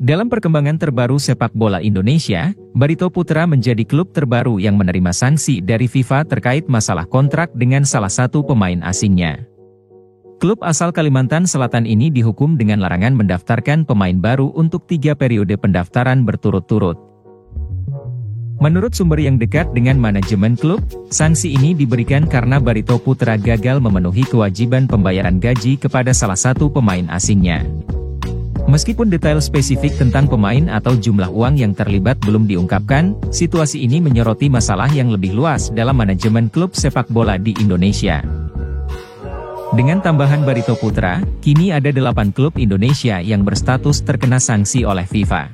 Dalam perkembangan terbaru sepak bola Indonesia, Barito Putra menjadi klub terbaru yang menerima sanksi dari FIFA terkait masalah kontrak dengan salah satu pemain asingnya. Klub asal Kalimantan Selatan ini dihukum dengan larangan mendaftarkan pemain baru untuk 3 periode pendaftaran berturut-turut. Menurut sumber yang dekat dengan manajemen klub, sanksi ini diberikan karena Barito Putra gagal memenuhi kewajiban pembayaran gaji kepada salah satu pemain asingnya. Meskipun detail spesifik tentang pemain atau jumlah uang yang terlibat belum diungkapkan, situasi ini menyoroti masalah yang lebih luas dalam manajemen klub sepak bola di Indonesia. Dengan tambahan Barito Putra, kini ada 8 klub Indonesia yang berstatus terkena sanksi oleh FIFA.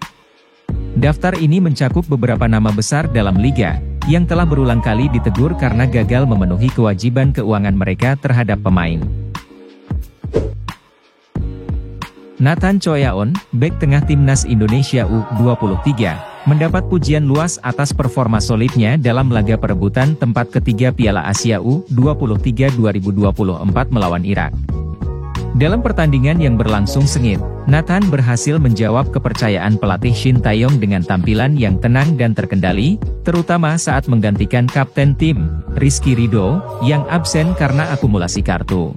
Daftar ini mencakup beberapa nama besar dalam liga, yang telah berulang kali ditegur karena gagal memenuhi kewajiban keuangan mereka terhadap pemain. Nathan Choyaon, bek tengah timnas Indonesia U23, mendapat pujian luas atas performa solidnya dalam laga perebutan tempat ketiga Piala Asia U23 2024 melawan Irak. Dalam pertandingan yang berlangsung sengit, Nathan berhasil menjawab kepercayaan pelatih Shin Taeyong dengan tampilan yang tenang dan terkendali, terutama saat menggantikan kapten tim, Rizky Ridho, yang absen karena akumulasi kartu.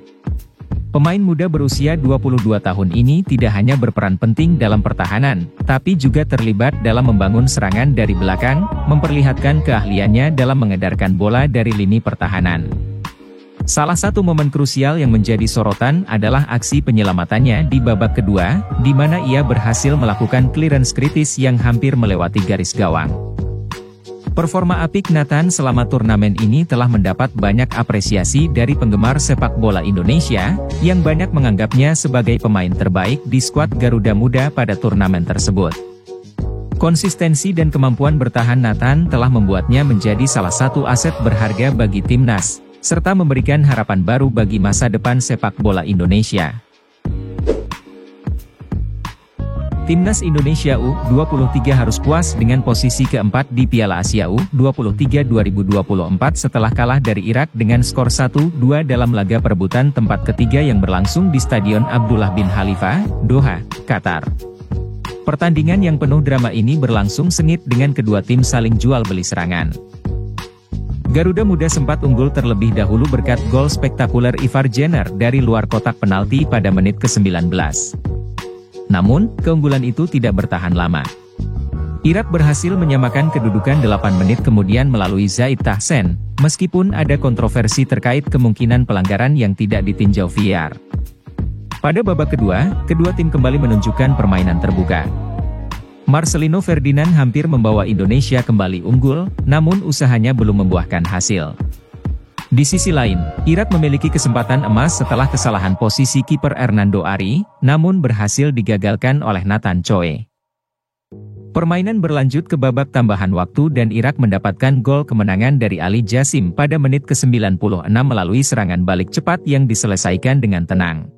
Pemain muda berusia 22 tahun ini tidak hanya berperan penting dalam pertahanan, tapi juga terlibat dalam membangun serangan dari belakang, memperlihatkan keahliannya dalam mengedarkan bola dari lini pertahanan. Salah satu momen krusial yang menjadi sorotan adalah aksi penyelamatannya di babak kedua, di mana ia berhasil melakukan clearance kritis yang hampir melewati garis gawang. Performa apik Nathan selama turnamen ini telah mendapat banyak apresiasi dari penggemar sepak bola Indonesia, yang banyak menganggapnya sebagai pemain terbaik di skuad Garuda Muda pada turnamen tersebut. Konsistensi dan kemampuan bertahan Nathan telah membuatnya menjadi salah satu aset berharga bagi timnas, serta memberikan harapan baru bagi masa depan sepak bola Indonesia. Timnas Indonesia U23 harus puas dengan posisi keempat di Piala Asia U23 2024 setelah kalah dari Irak dengan skor 1-2 dalam laga perebutan tempat ketiga yang berlangsung di Stadion Abdullah bin Khalifa, Doha, Qatar. Pertandingan yang penuh drama ini berlangsung sengit dengan kedua tim saling jual beli serangan. Garuda Muda sempat unggul terlebih dahulu berkat gol spektakuler Ivar Jenner dari luar kotak penalti pada menit ke-19. Namun, keunggulan itu tidak bertahan lama. Irak berhasil menyamakan kedudukan 8 menit kemudian melalui Zaid Tahsen, meskipun ada kontroversi terkait kemungkinan pelanggaran yang tidak ditinjau VAR. Pada babak kedua, kedua tim kembali menunjukkan permainan terbuka. Marcelino Ferdinand hampir membawa Indonesia kembali unggul, namun usahanya belum membuahkan hasil. Di sisi lain, Irak memiliki kesempatan emas setelah kesalahan posisi kiper Hernando Ari, namun berhasil digagalkan oleh Nathan Choi. Permainan berlanjut ke babak tambahan waktu dan Irak mendapatkan gol kemenangan dari Ali Jassim pada menit ke-96 melalui serangan balik cepat yang diselesaikan dengan tenang.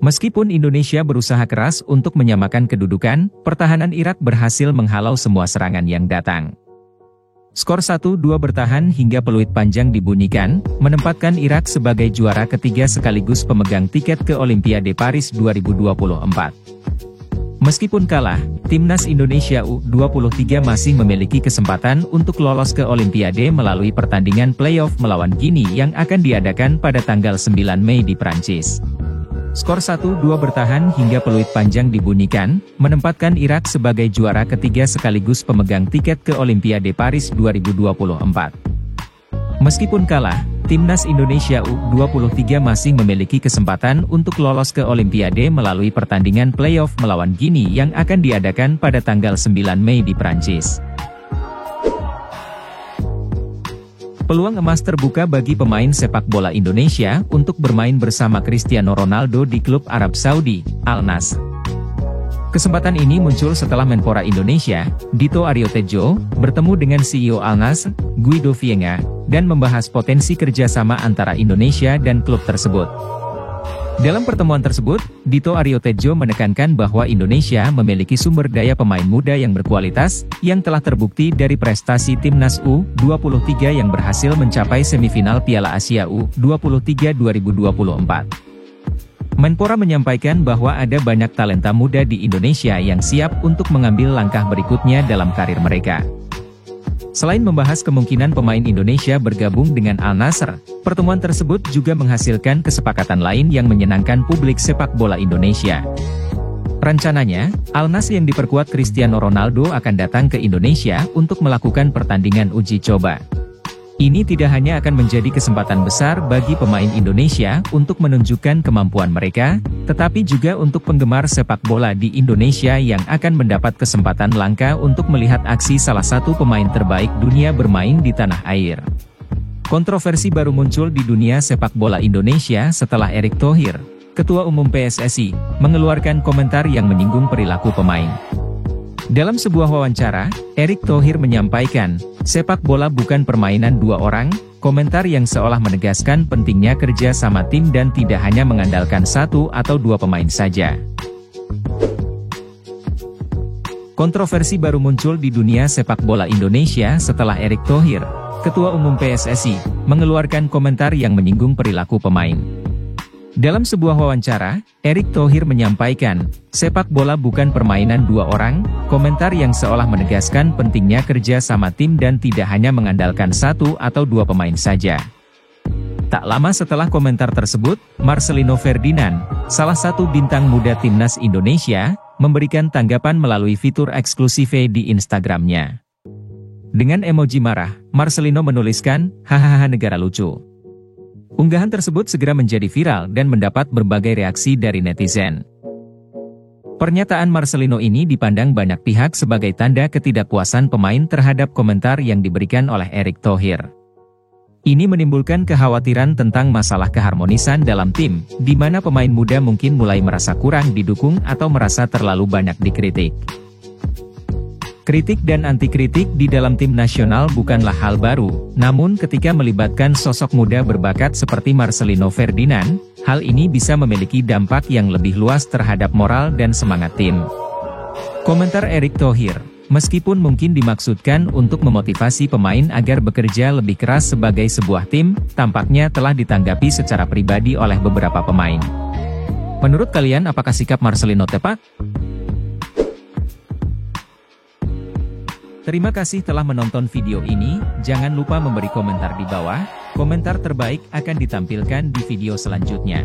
Meskipun Indonesia berusaha keras untuk menyamakan kedudukan, pertahanan Irak berhasil menghalau semua serangan yang datang. Skor 1-2 bertahan hingga peluit panjang dibunyikan, menempatkan Irak sebagai juara ketiga sekaligus pemegang tiket ke Olimpiade Paris 2024. Meskipun kalah, Timnas Indonesia U23 masih memiliki kesempatan untuk lolos ke Olimpiade melalui pertandingan playoff melawan Guinea yang akan diadakan pada tanggal 9 Mei di Prancis. Skor 1-2 bertahan hingga peluit panjang dibunyikan, menempatkan Irak sebagai juara ketiga sekaligus pemegang tiket ke Olimpiade Paris 2024. Meskipun kalah, Timnas Indonesia U23 masih memiliki kesempatan untuk lolos ke Olimpiade melalui pertandingan playoff melawan Guinea yang akan diadakan pada tanggal 9 Mei di Prancis. Peluang emas terbuka bagi pemain sepak bola Indonesia untuk bermain bersama Cristiano Ronaldo di klub Arab Saudi, Al Nassr. Kesempatan ini muncul setelah Menpora Indonesia, Dito Aryo Tejo, bertemu dengan CEO Al Nassr, Guido Vienga, dan membahas potensi kerjasama antara Indonesia dan klub tersebut. Dalam pertemuan tersebut, Dito Aryo Tejo menekankan bahwa Indonesia memiliki sumber daya pemain muda yang berkualitas, yang telah terbukti dari prestasi Timnas U23 yang berhasil mencapai semifinal Piala Asia U23 2024. Menpora menyampaikan bahwa ada banyak talenta muda di Indonesia yang siap untuk mengambil langkah berikutnya dalam karir mereka. Selain membahas kemungkinan pemain Indonesia bergabung dengan Al Nassr, pertemuan tersebut juga menghasilkan kesepakatan lain yang menyenangkan publik sepak bola Indonesia. Rencananya, Al Nassr yang diperkuat Cristiano Ronaldo akan datang ke Indonesia untuk melakukan pertandingan uji coba. Ini tidak hanya akan menjadi kesempatan besar bagi pemain Indonesia untuk menunjukkan kemampuan mereka, tetapi juga untuk penggemar sepak bola di Indonesia yang akan mendapat kesempatan langka untuk melihat aksi salah satu pemain terbaik dunia bermain di tanah air. Kontroversi baru muncul di dunia sepak bola Indonesia setelah Erick Thohir, Ketua Umum PSSI, mengeluarkan komentar yang menyinggung perilaku pemain. Dalam sebuah wawancara, Erick Thohir menyampaikan, sepak bola bukan permainan dua orang, komentar yang seolah menegaskan pentingnya kerja sama tim dan tidak hanya mengandalkan satu atau dua pemain saja. Kontroversi baru muncul di dunia sepak bola Indonesia setelah Erick Thohir, Ketua Umum PSSI, mengeluarkan komentar yang menyinggung perilaku pemain. Dalam sebuah wawancara, Erick Thohir menyampaikan, sepak bola bukan permainan dua orang, komentar yang seolah menegaskan pentingnya kerja sama tim dan tidak hanya mengandalkan satu atau dua pemain saja. Tak lama setelah komentar tersebut, Marcelino Ferdinand, salah satu bintang muda timnas Indonesia, memberikan tanggapan melalui fitur eksklusif di Instagramnya. Dengan emoji marah, Marcelino menuliskan, hahaha negara lucu. Unggahan tersebut segera menjadi viral dan mendapat berbagai reaksi dari netizen. Pernyataan Marcelino ini dipandang banyak pihak sebagai tanda ketidakpuasan pemain terhadap komentar yang diberikan oleh Erick Thohir. Ini menimbulkan kekhawatiran tentang masalah keharmonisan dalam tim, di mana pemain muda mungkin mulai merasa kurang didukung atau merasa terlalu banyak dikritik. Kritik dan anti-kritik di dalam tim nasional bukanlah hal baru, namun ketika melibatkan sosok muda berbakat seperti Marcelino Ferdinand, hal ini bisa memiliki dampak yang lebih luas terhadap moral dan semangat tim. Komentar Erick Thohir, meskipun mungkin dimaksudkan untuk memotivasi pemain agar bekerja lebih keras sebagai sebuah tim, tampaknya telah ditanggapi secara pribadi oleh beberapa pemain. Menurut kalian apakah sikap Marcelino tepat? Terima kasih telah menonton video ini, jangan lupa memberi komentar di bawah, komentar terbaik akan ditampilkan di video selanjutnya.